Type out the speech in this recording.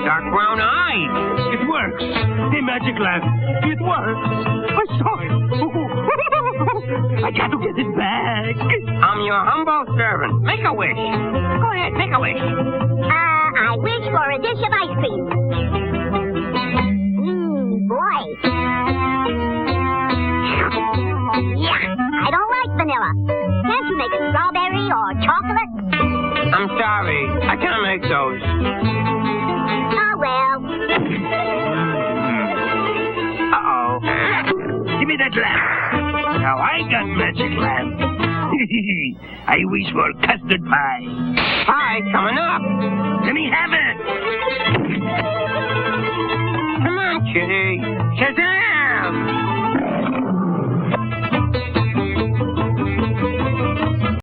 dark brown eyes. It works. The magic lamp. It works. I saw it. I got to get it back. I'm your humble servant. Make a wish. Go ahead, make a wish. I wish for a dish of ice cream. Boy. Yeah, I don't like vanilla. Can't you make it strawberry or chocolate? I'm sorry. I can't make those. Oh, well. Uh-oh. Give me that lamp. Now I got magic lamp. I wish for custard pie. Pie coming up. Let me have it. Come on, Kitty. Shazam!